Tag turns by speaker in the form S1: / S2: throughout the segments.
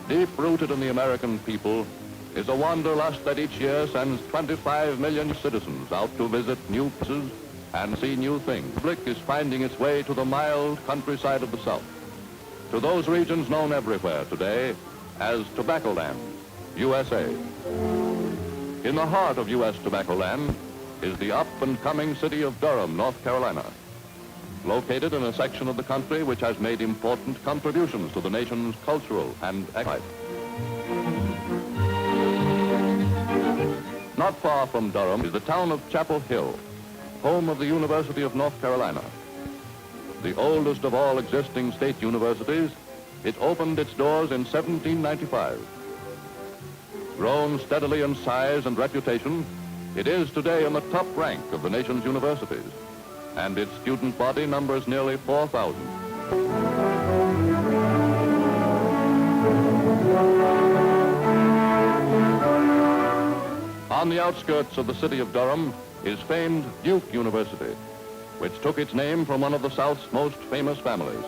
S1: Deep-rooted in the American people is a wanderlust that each year sends 25 million citizens out to visit new places and see new things. The public is finding its way to the mild countryside of the South, to those regions known everywhere today as Tobaccoland, USA. In the heart of U.S. Tobaccoland is the up-and-coming city of Durham, North Carolina, located in a section of the country which has made important contributions to the nation's cultural and economic life. Not far from Durham is the town of Chapel Hill, home of the University of North Carolina. The oldest of all existing state universities, it opened its doors in 1795. Grown steadily in size and reputation, it is today in the top rank of the nation's universities, and its student body numbers nearly 4,000. On the outskirts of the city of Durham is famed Duke University, which took its name from one of the South's most famous families.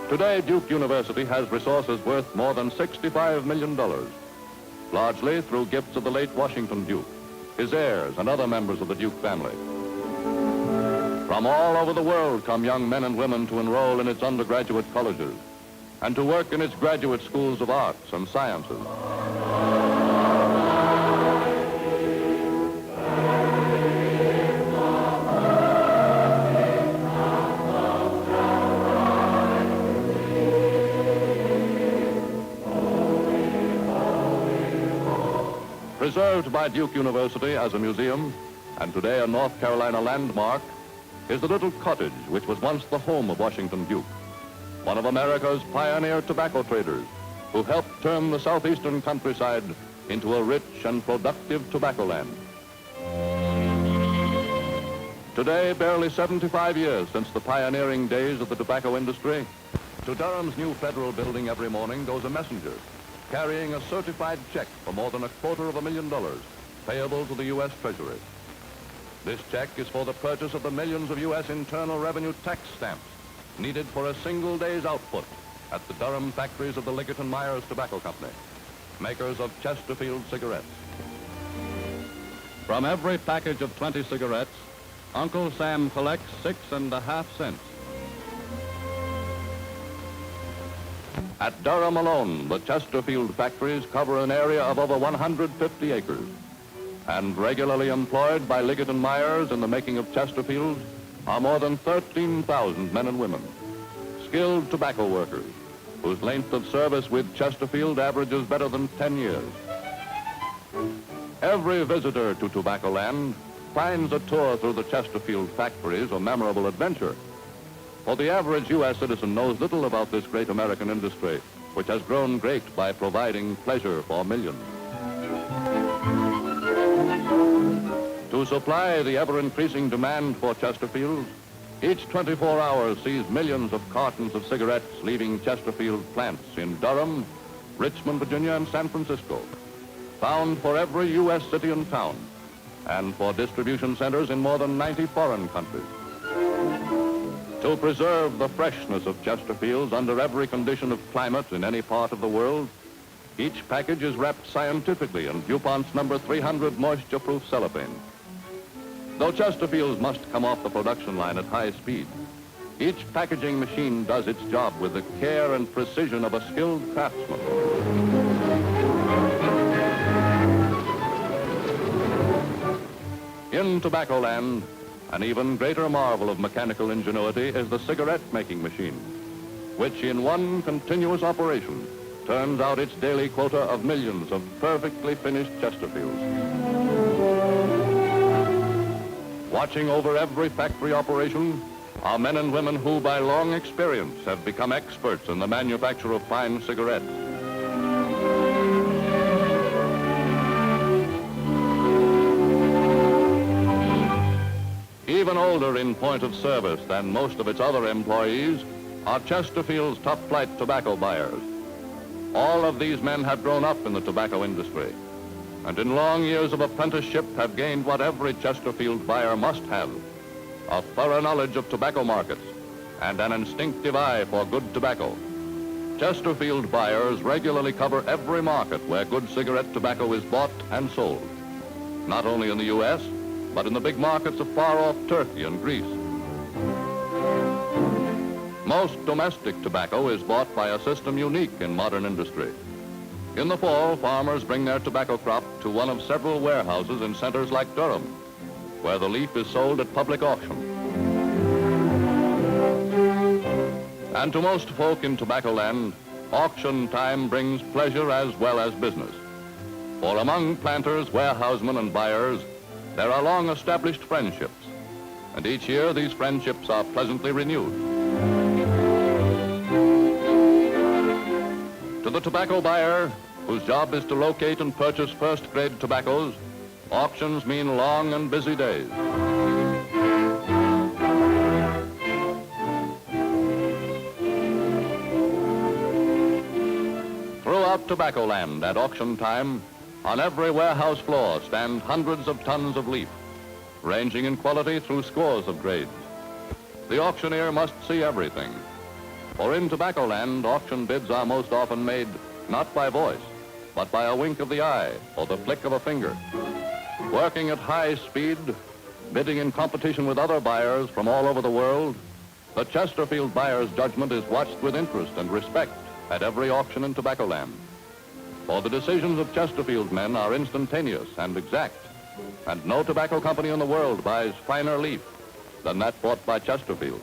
S1: Today, Duke University has resources worth more than $65 million, largely through gifts of the late Washington Duke, his heirs, and other members of the Duke family. From all over the world come young men and women to enroll in its undergraduate colleges and to work in its graduate schools of arts and sciences. Preserved by Duke University as a museum, and today a North Carolina landmark, is the little cottage which was once the home of Washington Duke, one of America's pioneer tobacco traders who helped turn the southeastern countryside into a rich and productive tobacco land. Today, barely 75 years since the pioneering days of the tobacco industry, to Durham's new federal building every morning goes a messenger carrying a certified check for more than $250,000 payable to the U.S. Treasury. This check is for the purchase of the millions of U.S. Internal Revenue tax stamps needed for a single day's output at the Durham factories of the Liggett & Myers Tobacco Company, makers of Chesterfield cigarettes. From every package of 20 cigarettes, Uncle Sam collects 6.5 cents. At Durham alone, the Chesterfield factories cover an area of over 150 acres. And regularly employed by Liggett & Myers in the making of Chesterfield are more than 13,000 men and women, skilled tobacco workers, whose length of service with Chesterfield averages better than 10 years. Every visitor to Tobaccoland finds a tour through the Chesterfield factories a memorable adventure. For the average U.S. citizen knows little about this great American industry, which has grown great by providing pleasure for millions. To supply the ever-increasing demand for Chesterfield, each 24 hours sees millions of cartons of cigarettes leaving Chesterfield plants in Durham, Richmond, Virginia, and San Francisco, found for every U.S. city and town, and for distribution centers in more than 90 foreign countries. To preserve the freshness of Chesterfields under every condition of climate in any part of the world, each package is wrapped scientifically in DuPont's number 300 moisture-proof cellophane. Though Chesterfields must come off the production line at high speed, each packaging machine does its job with the care and precision of a skilled craftsman. In Tobaccoland, an even greater marvel of mechanical ingenuity is the cigarette-making machine, which in one continuous operation turns out its daily quota of millions of perfectly finished Chesterfields. Watching over every factory operation are men and women who, by long experience, have become experts in the manufacture of fine cigarettes. Even older in point of service than most of its other employees are Chesterfield's top-flight tobacco buyers. All of these men have grown up in the tobacco industry, and in long years of apprenticeship have gained what every Chesterfield buyer must have: a thorough knowledge of tobacco markets and an instinctive eye for good tobacco. Chesterfield buyers regularly cover every market where good cigarette tobacco is bought and sold, not only in the U.S., but in the big markets of far-off Turkey and Greece. Most domestic tobacco is bought by a system unique in modern industry. In the fall, farmers bring their tobacco crop to one of several warehouses in centers like Durham, where the leaf is sold at public auction. And to most folk in Tobaccoland, auction time brings pleasure as well as business. For among planters, warehousemen, and buyers, there are long-established friendships, and each year these friendships are pleasantly renewed. To the tobacco buyer, whose job is to locate and purchase first-grade tobaccos, auctions mean long and busy days. Throughout Tobaccoland at auction time, on every warehouse floor stand hundreds of tons of leaf, ranging in quality through scores of grades. The auctioneer must see everything, for in Tobaccoland, auction bids are most often made not by voice, but by a wink of the eye or the flick of a finger. Working at high speed, bidding in competition with other buyers from all over the world, the Chesterfield buyer's judgment is watched with interest and respect at every auction in Tobaccoland. For the decisions of Chesterfield men are instantaneous and exact, and no tobacco company in the world buys finer leaf than that bought by Chesterfield.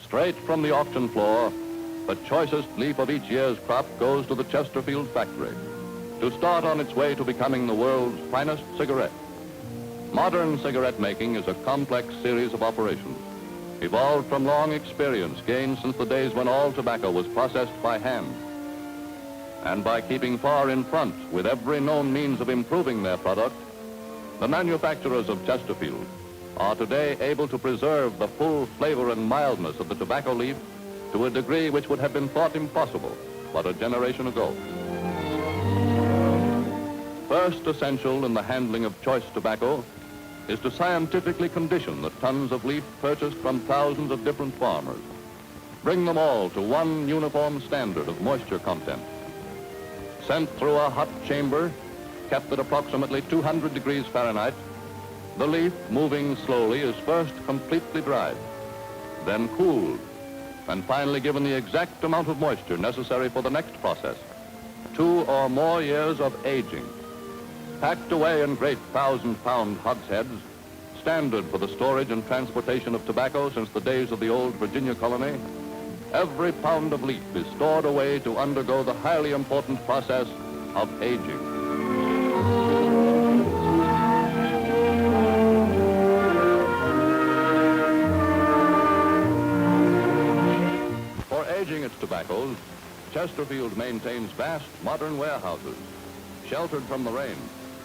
S1: Straight from the auction floor, the choicest leaf of each year's crop goes to the Chesterfield factory to start on its way to becoming the world's finest cigarette. Modern cigarette making is a complex series of operations, evolved from long experience gained since the days when all tobacco was processed by hand. And by keeping far in front with every known means of improving their product, the manufacturers of Chesterfield are today able to preserve the full flavor and mildness of the tobacco leaf to a degree which would have been thought impossible but a generation ago. First essential in the handling of choice tobacco is to scientifically condition the tons of leaf purchased from thousands of different farmers. Bring them all to one uniform standard of moisture content. Sent through a hot chamber, kept at approximately 200 degrees Fahrenheit, the leaf, moving slowly, is first completely dried, then cooled, and finally given the exact amount of moisture necessary for the next process, 2 or more years of aging. Packed away in great 1,000-pound hogsheads, standard for the storage and transportation of tobacco since the days of the old Virginia colony, every pound of leaf is stored away to undergo the highly important process of aging. For aging its tobaccos, Chesterfield maintains vast modern warehouses, sheltered from the rain,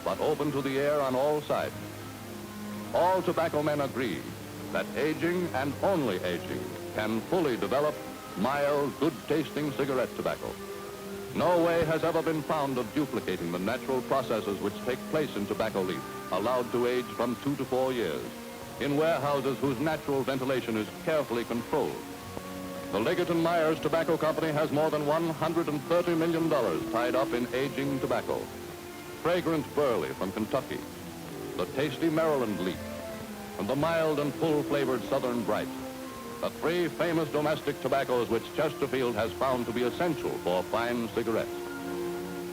S1: but open to the air on all sides. All tobacco men agree that aging and only aging can fully develop mild, good-tasting cigarette tobacco. No way has ever been found of duplicating the natural processes which take place in tobacco leaf, allowed to age from 2 to 4 years, in warehouses whose natural ventilation is carefully controlled. The Liggett & Myers Tobacco Company has more than $130 million tied up in aging tobacco. Fragrant burley from Kentucky, the tasty Maryland leaf, and the mild and full-flavored Southern Bright, the 3 famous domestic tobaccos which Chesterfield has found to be essential for fine cigarettes.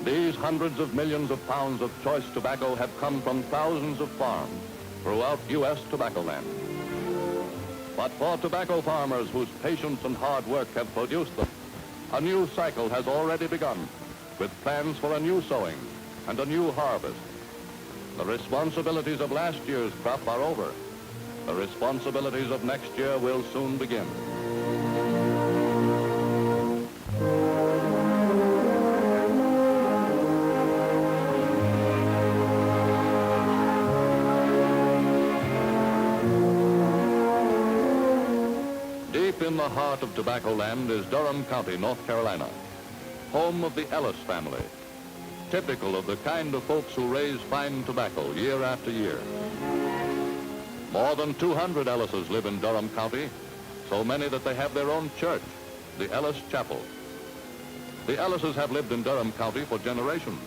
S1: These hundreds of millions of pounds of choice tobacco have come from thousands of farms throughout U.S. Tobaccoland. But for tobacco farmers whose patience and hard work have produced them, a new cycle has already begun, with plans for a new sowing and a new harvest. The responsibilities of last year's crop are over. The responsibilities of next year will soon begin. Deep in the heart of Tobaccoland is Durham County, North Carolina, home of the Ellis family, typical of the kind of folks who raise fine tobacco year after year. More than 200 Ellises live in Durham County, so many that they have their own church, the Ellis Chapel. The Ellises have lived in Durham County for generations,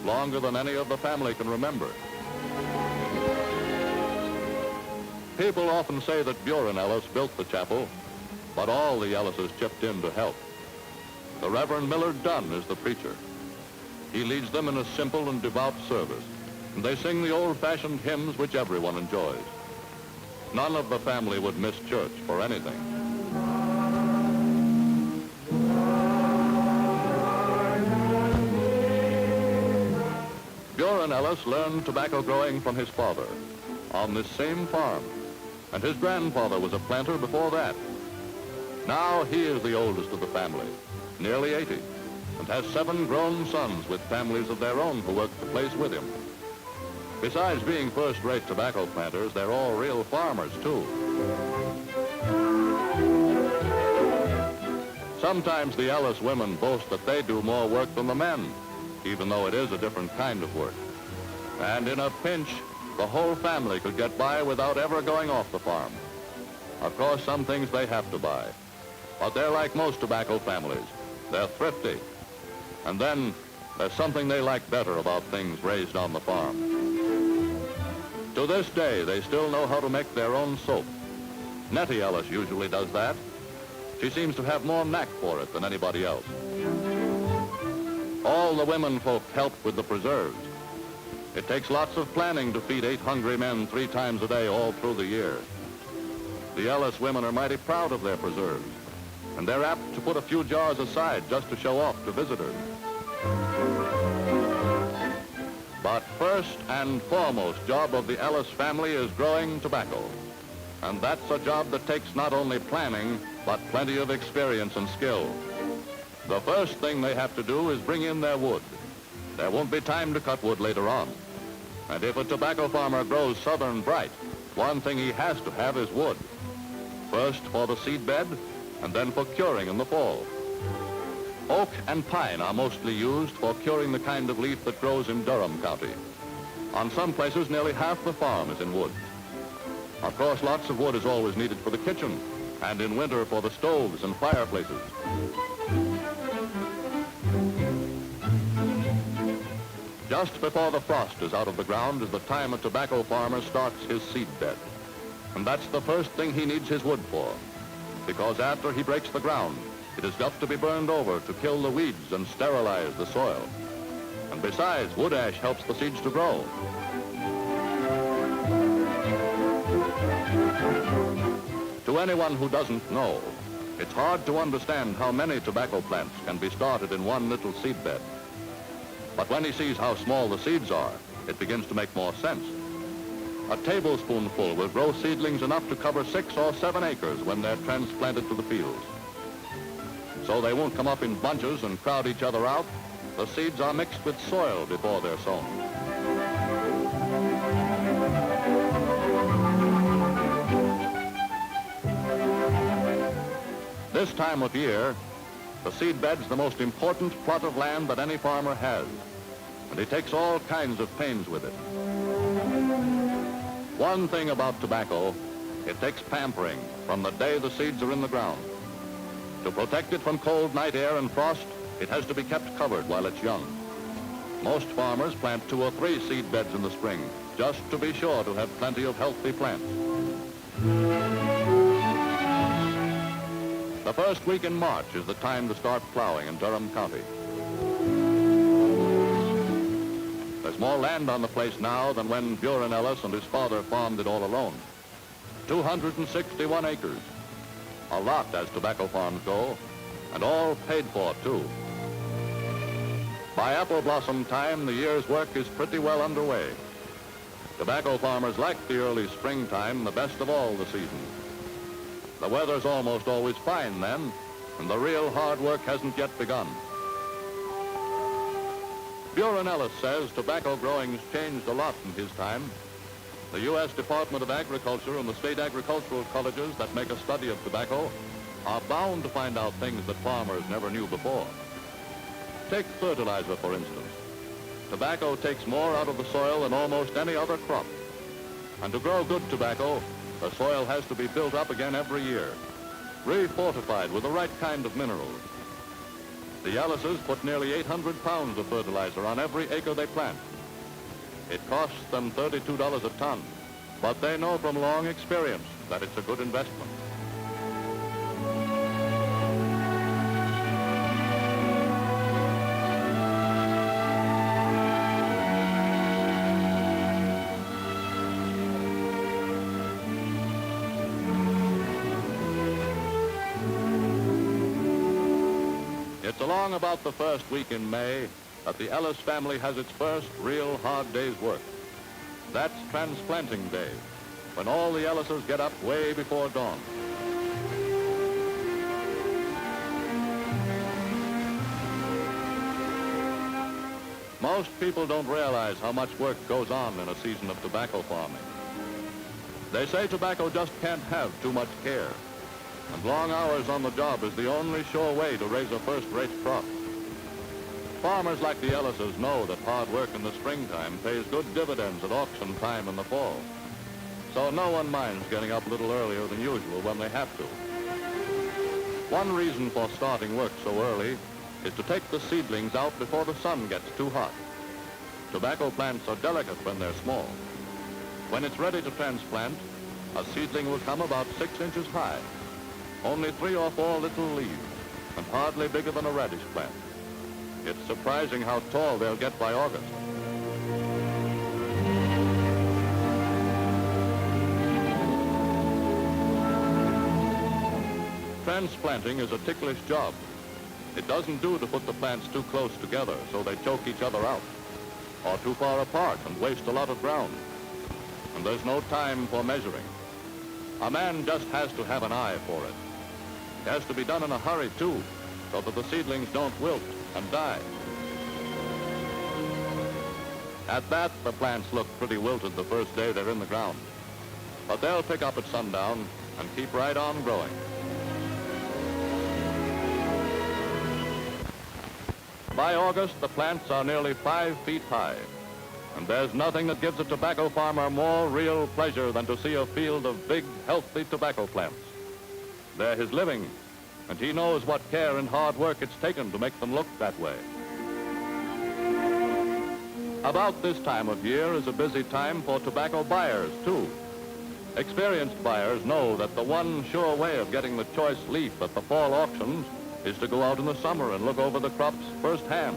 S1: longer than any of the family can remember. People often say that Buren Ellis built the chapel, but all the Ellises chipped in to help. The Reverend Millard Dunn is the preacher. He leads them in a simple and devout service, and they sing the old-fashioned hymns which everyone enjoys. None of the family would miss church for anything. Buren Ellis learned tobacco growing from his father on this same farm, and his grandfather was a planter before that. Now he is the oldest of the family, nearly 80, and has 7 grown sons with families of their own who work the place with him. Besides being first-rate tobacco planters, they're all real farmers, too. Sometimes the Ellis women boast that they do more work than the men, even though it is a different kind of work. And in a pinch, the whole family could get by without ever going off the farm. Of course, some things they have to buy, but they're like most tobacco families. They're thrifty. And then there's something they like better about things raised on the farm. To this day, they still know how to make their own soap. Nettie Ellis usually does that. She seems to have more knack for it than anybody else. All the women folk help with the preserves. It takes lots of planning to feed 8 hungry men 3 times a day all through the year. The Ellis women are mighty proud of their preserves, and they're apt to put a few jars aside just to show off to visitors. But first and foremost job of the Ellis family is growing tobacco. And that's a job that takes not only planning, but plenty of experience and skill. The first thing they have to do is bring in their wood. There won't be time to cut wood later on. And if a tobacco farmer grows Southern Bright, one thing he has to have is wood. First for the seed bed, and then for curing in the fall. Oak and pine are mostly used for curing the kind of leaf that grows in Durham County. On some places, nearly half the farm is in wood. Of course, lots of wood is always needed for the kitchen, and in winter for the stoves and fireplaces. Just before the frost is out of the ground is the time a tobacco farmer starts his seed bed. And that's the first thing he needs his wood for, because after he breaks the ground, it has got to be burned over to kill the weeds and sterilize the soil. And besides, wood ash helps the seeds to grow. To anyone who doesn't know, it's hard to understand how many tobacco plants can be started in one little seed bed. But when he sees how small the seeds are, it begins to make more sense. A tablespoonful will grow seedlings enough to cover 6 or 7 acres when they're transplanted to the fields. So they won't come up in bunches and crowd each other out. The seeds are mixed with soil before they're sown. This time of year, the seed bed's the most important plot of land that any farmer has, and he takes all kinds of pains with it. One thing about tobacco, it takes pampering from the day the seeds are in the ground. To protect it from cold night air and frost, it has to be kept covered while it's young. Most farmers plant 2 or 3 seed beds in the spring, just to be sure to have plenty of healthy plants. The first week in March is the time to start plowing in Durham County. There's more land on the place now than when Buren Ellis and his father farmed it all alone. 261 acres. A lot as tobacco farms go, and all paid for, too. By apple blossom time, the year's work is pretty well underway. Tobacco farmers like the early springtime the best of all the seasons. The weather's almost always fine then, and the real hard work hasn't yet begun. Buren Ellis says tobacco growing's changed a lot in his time. The U.S. Department of Agriculture and the state agricultural colleges that make a study of tobacco are bound to find out things that farmers never knew before. Take fertilizer, for instance. Tobacco takes more out of the soil than almost any other crop. And to grow good tobacco, the soil has to be built up again every year, refortified with the right kind of minerals. The Ellises put nearly 800 pounds of fertilizer on every acre they plant. It costs them $32 a ton, but they know from long experience that it's a good investment. It's along about the first week in May that the Ellis family has its first real hard day's work. That's transplanting day, when all the Ellises get up way before dawn. Most people don't realize how much work goes on in a season of tobacco farming. They say tobacco just can't have too much care, and long hours on the job is the only sure way to raise a first-rate crop. Farmers like the Ellises know that hard work in the springtime pays good dividends at auction time in the fall. So no one minds getting up a little earlier than usual when they have to. One reason for starting work so early is to take the seedlings out before the sun gets too hot. Tobacco plants are delicate when they're small. When it's ready to transplant, a seedling will come about 6 inches high, only 3 or 4 little leaves, and hardly bigger than a radish plant. It's surprising how tall they'll get by August. Transplanting is a ticklish job. It doesn't do to put the plants too close together so they choke each other out, or too far apart and waste a lot of ground. And there's no time for measuring. A man just has to have an eye for it. It has to be done in a hurry, too, so that the seedlings don't wilt and die. At that, the plants look pretty wilted the first day they're in the ground. But they'll pick up at sundown and keep right on growing. By August, the plants are nearly 5 feet high. And there's nothing that gives a tobacco farmer more real pleasure than to see a field of big, healthy tobacco plants. They're his living, and he knows what care and hard work it's taken to make them look that way. About this time of year is a busy time for tobacco buyers, too. Experienced buyers know that the one sure way of getting the choice leaf at the fall auctions is to go out in the summer and look over the crops firsthand.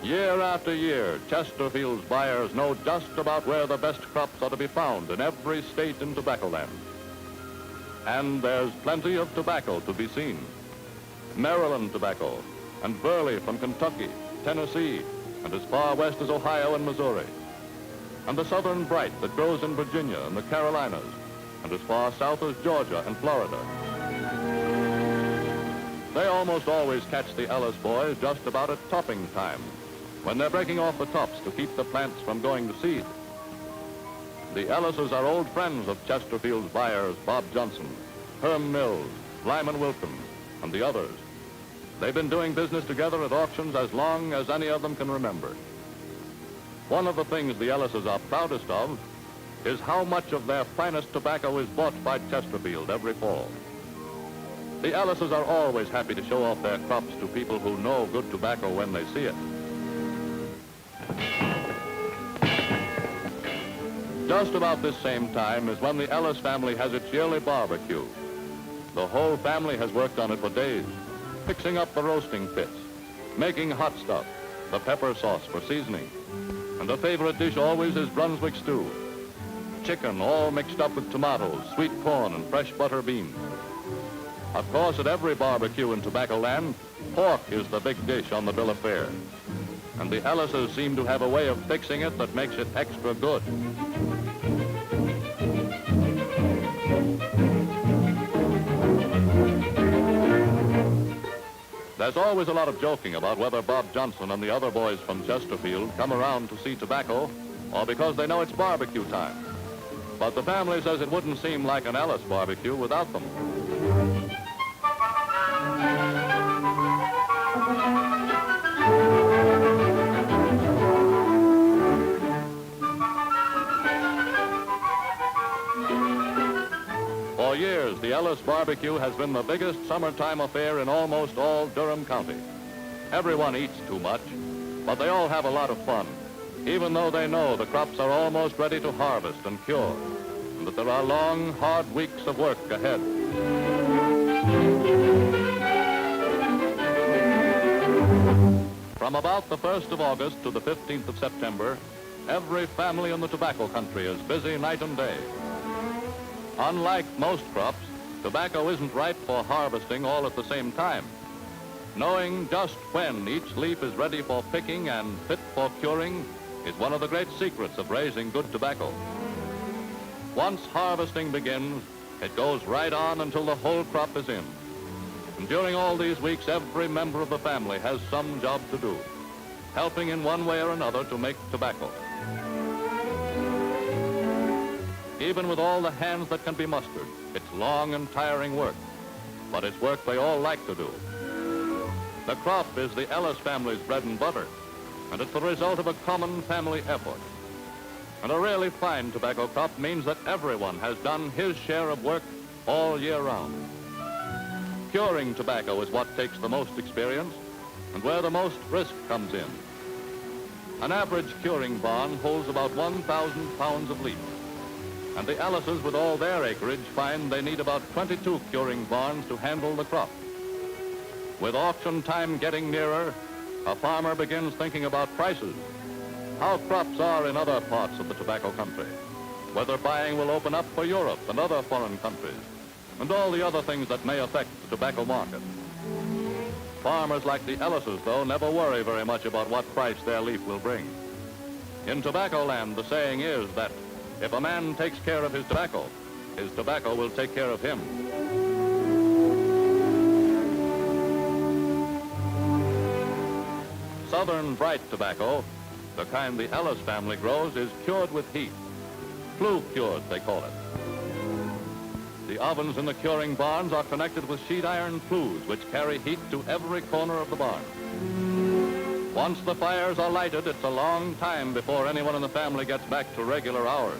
S1: Year after year, Chesterfield's buyers know just about where the best crops are to be found in every state in Tobaccoland. And there's plenty of tobacco to be seen. Maryland tobacco, and burley from Kentucky, Tennessee, and as far west as Ohio and Missouri. And the southern bright that grows in Virginia and the Carolinas, and as far south as Georgia and Florida. They almost always catch the Ellis boys just about at topping time, when they're breaking off the tops to keep the plants from going to seed. The Ellises are old friends of Chesterfield's buyers, Bob Johnson, Herm Mills, Lyman Wilkins, and the others. They've been doing business together at auctions as long as any of them can remember. One of the things the Ellises are proudest of is how much of their finest tobacco is bought by Chesterfield every fall. The Ellises are always happy to show off their crops to people who know good tobacco when they see it. Just about this same time is when the Ellis family has its yearly barbecue. The whole family has worked on it for days, fixing up the roasting pits, making hot stuff, the pepper sauce for seasoning, and a favorite dish always is Brunswick stew. Chicken all mixed up with tomatoes, sweet corn, and fresh butter beans. Of course, at every barbecue in Tobaccoland, pork is the big dish on the bill of fare. And the Ellises seem to have a way of fixing it that makes it extra good. There's always a lot of joking about whether Bob Johnson and the other boys from Chesterfield come around to see tobacco or because they know it's barbecue time. But the family says it wouldn't seem like an Ellis barbecue without them. For years, the Ellis barbecue has been the biggest summertime affair in almost all Durham County. Everyone eats too much, but they all have a lot of fun, even though they know the crops are almost ready to harvest and cure, and that there are long, hard weeks of work ahead. From about the 1st of August to the 15th of September, every family in the tobacco country is busy night and day. Unlike most crops, tobacco isn't ripe for harvesting all at the same time. Knowing just when each leaf is ready for picking and fit for curing is one of the great secrets of raising good tobacco. Once harvesting begins, it goes right on until the whole crop is in. And during all these weeks, every member of the family has some job to do, helping in one way or another to make tobacco. Even with all the hands that can be mustered, it's long and tiring work, but it's work they all like to do. The crop is the Ellis family's bread and butter, and it's the result of a common family effort. And a really fine tobacco crop means that everyone has done his share of work all year round. Curing tobacco is what takes the most experience and where the most risk comes in. An average curing barn holds about 1,000 pounds of leaf. And the Ellises, with all their acreage, find they need about 22 curing barns to handle the crop. With auction time getting nearer, a farmer begins thinking about prices, how crops are in other parts of the tobacco country, whether buying will open up for Europe and other foreign countries, and all the other things that may affect the tobacco market. Farmers like the Ellises, though, never worry very much about what price their leaf will bring. In Tobaccoland, the saying is that if a man takes care of his tobacco will take care of him. Southern bright tobacco, the kind the Ellis family grows, is cured with heat. Flue cured, they call it. The ovens in the curing barns are connected with sheet iron flues, which carry heat to every corner of the barn. Once the fires are lighted, it's a long time before anyone in the family gets back to regular hours.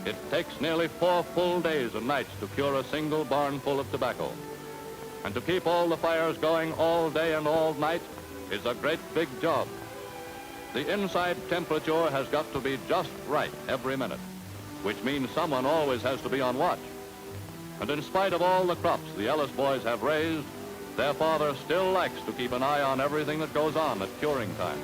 S1: It takes nearly 4 full days and nights to cure a single barn full of tobacco. And to keep all the fires going all day and all night is a great big job. The inside temperature has got to be just right every minute, which means someone always has to be on watch. And in spite of all the crops the Ellis boys have raised, their father still likes to keep an eye on everything that goes on at curing time.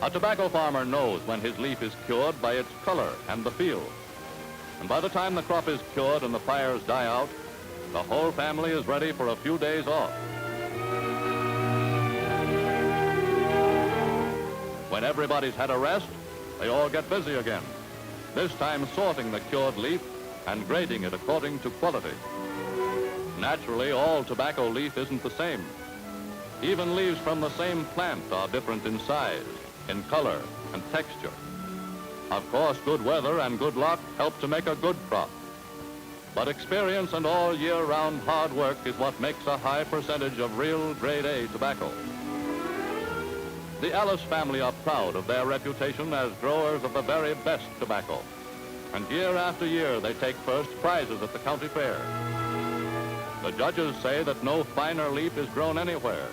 S1: A tobacco farmer knows when his leaf is cured by its color and the feel. And by the time the crop is cured and the fires die out, the whole family is ready for a few days off. When everybody's had a rest, they all get busy again, this time sorting the cured leaf and grading it according to quality. Naturally, all tobacco leaf isn't the same. Even leaves from the same plant are different in size, in color and texture. Of course, good weather and good luck help to make a good crop. But experience and all year-round hard work is what makes a high percentage of real grade A tobacco. The Ellis family are proud of their reputation as growers of the very best tobacco. And year after year, they take first prizes at the county fair. The judges say that no finer leaf is grown anywhere.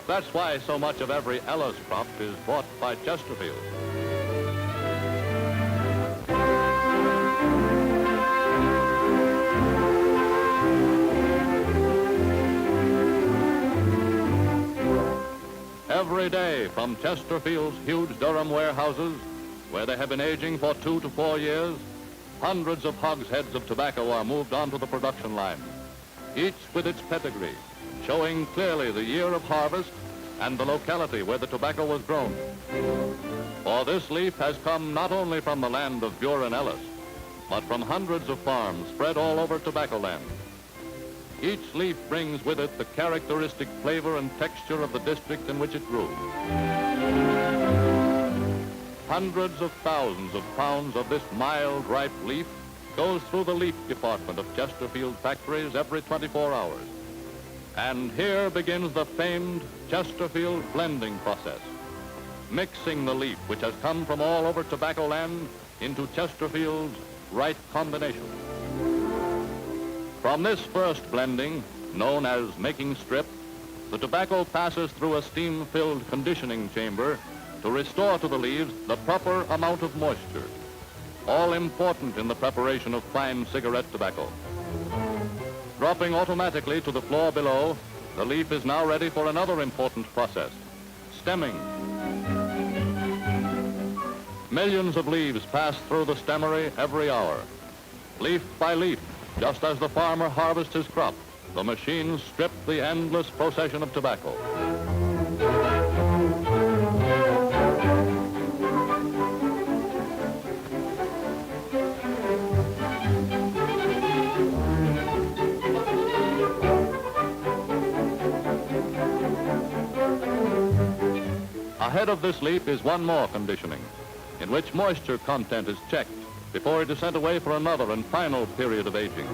S1: That's why so much of every Ellis crop is bought by Chesterfield. Every day from Chesterfield's huge Durham warehouses, where they have been aging for 2 to 4 years, hundreds of hogsheads of tobacco are moved onto the production line, each with its pedigree, showing clearly the year of harvest and the locality where the tobacco was grown. For this leaf has come not only from the land of Buren Ellis, but from hundreds of farms spread all over Tobaccoland. Each leaf brings with it the characteristic flavor and texture of the district in which it grew. Hundreds of thousands of pounds of this mild, ripe leaf goes through the leaf department of Chesterfield factories every 24 hours. And here begins the famed Chesterfield blending process, mixing the leaf which has come from all over Tobaccoland into Chesterfield's right combination. From this first blending, known as making strip, the tobacco passes through a steam-filled conditioning chamber to restore to the leaves the proper amount of moisture, all important in the preparation of fine cigarette tobacco. Dropping automatically to the floor below, the leaf is now ready for another important process, stemming. Millions of leaves pass through the stemmery every hour. Leaf by leaf, just as the farmer harvests his crop, the machines strip the endless procession of tobacco. Ahead of this leaf is one more conditioning, in which moisture content is checked before it is sent away for another and final period of aging.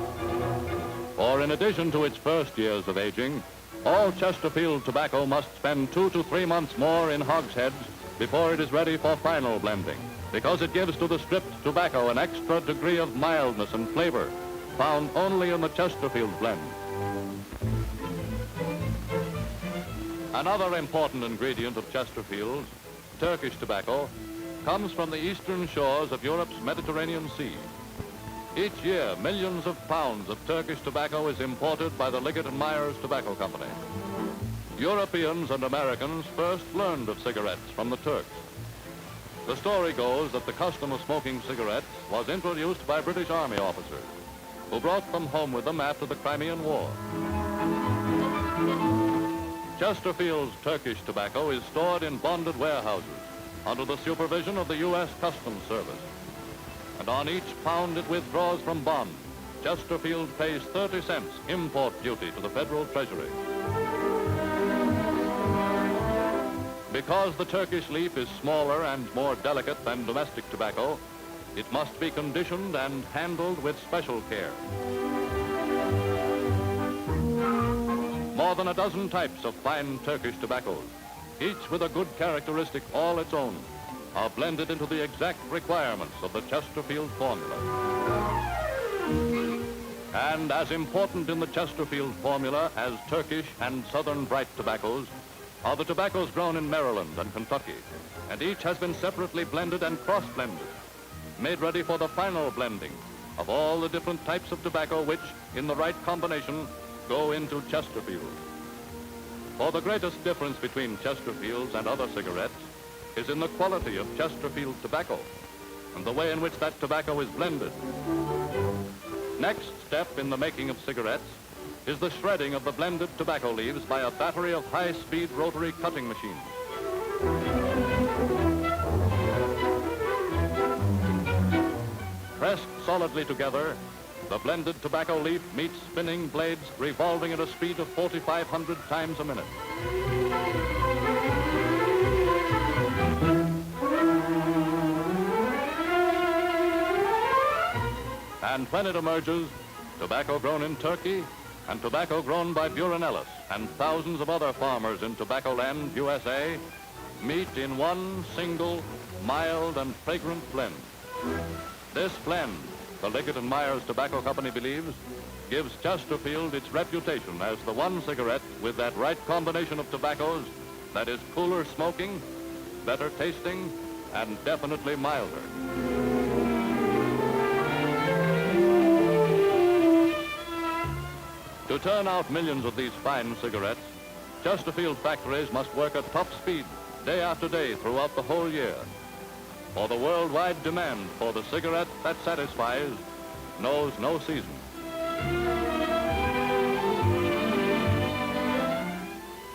S1: For in addition to its first years of aging, all Chesterfield tobacco must spend 2 to 3 months more in hogsheads before it is ready for final blending, because it gives to the stripped tobacco an extra degree of mildness and flavor found only in the Chesterfield blend. Another important ingredient of Chesterfield's, Turkish tobacco, comes from the eastern shores of Europe's Mediterranean Sea. Each year, millions of pounds of Turkish tobacco is imported by the Liggett & Myers Tobacco Company. Europeans and Americans first learned of cigarettes from the Turks. The story goes that the custom of smoking cigarettes was introduced by British Army officers, who brought them home with them after the Crimean War. Chesterfield's Turkish tobacco is stored in bonded warehouses under the supervision of the U.S. Customs Service. And on each pound it withdraws from bond, Chesterfield pays 30 cents import duty to the Federal Treasury. Because the Turkish leaf is smaller and more delicate than domestic tobacco, it must be conditioned and handled with special care. More than a dozen types of fine Turkish tobaccos, each with a good characteristic all its own, are blended into the exact requirements of the Chesterfield formula. And as important in the Chesterfield formula as Turkish and Southern bright tobaccos are the tobaccos grown in Maryland and Kentucky, and each has been separately blended and cross-blended, made ready for the final blending of all the different types of tobacco which, in the right combination, go into Chesterfield. For the greatest difference between Chesterfields and other cigarettes is in the quality of Chesterfield tobacco and the way in which that tobacco is blended. Next step in the making of cigarettes is the shredding of the blended tobacco leaves by a battery of high-speed rotary cutting machines. Pressed solidly together, the blended tobacco leaf meets spinning blades revolving at a speed of 4,500 times a minute. And when it emerges, tobacco grown in Turkey and tobacco grown by Buren Ellis and thousands of other farmers in Tobaccoland, USA, meet in one single, mild and fragrant blend. This blend, the Liggett & Myers Tobacco Company believes, gives Chesterfield its reputation as the one cigarette with that right combination of tobaccos that is cooler smoking, better tasting, and definitely milder. To turn out millions of these fine cigarettes, Chesterfield factories must work at top speed day after day throughout the whole year. For the worldwide demand for the cigarette that satisfies knows no season.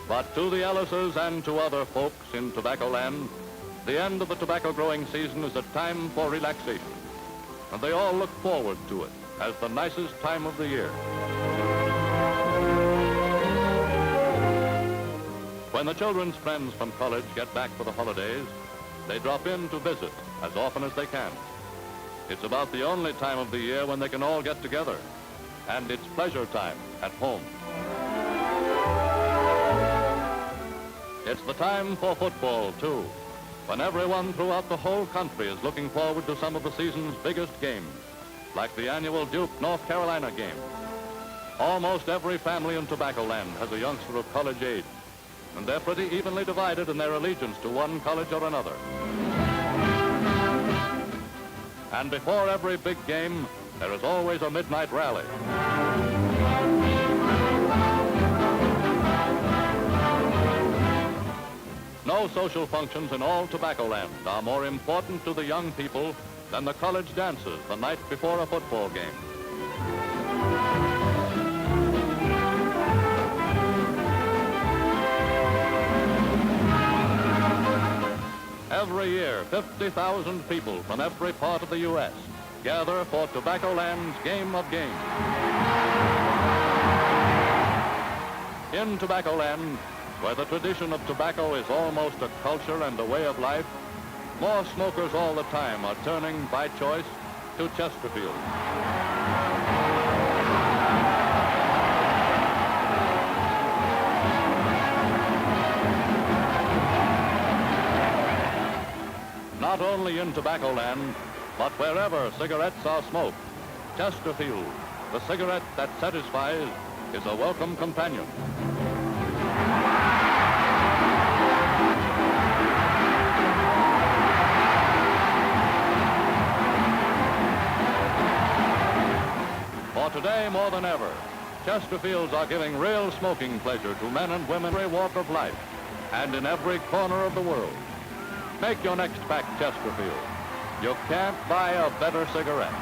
S1: But to the Ellises and to other folks in Tobaccoland, The end of the tobacco growing season is a time for relaxation, and they all look forward to it as the nicest time of the year. When the children's friends from college get back for the holidays, they drop in to visit as often as they can. It's about the only time of the year when they can all get together, and it's pleasure time at home. It's the time for football, too, when everyone throughout the whole country is looking forward to some of the season's biggest games, like the annual Duke, North Carolina game. Almost every family in Tobaccoland has a youngster of college age, and they're pretty evenly divided in their allegiance to one college or another. And before every big game, there is always a midnight rally. No social functions in all Tobaccoland are more important to the young people than the college dances the night before a football game. Every year, 50,000 people from every part of the U.S. gather for Tobaccoland's Game of Games. In Tobaccoland, where the tradition of tobacco is almost a culture and a way of life, more smokers all the time are turning, by choice, to Chesterfield. Not only in Tobaccoland, but wherever cigarettes are smoked, Chesterfield, the cigarette that satisfies, is a welcome companion. For today, more than ever, Chesterfields are giving real smoking pleasure to men and women in every walk of life and in every corner of the world. Make your next pack Chesterfield. You can't buy a better cigarette.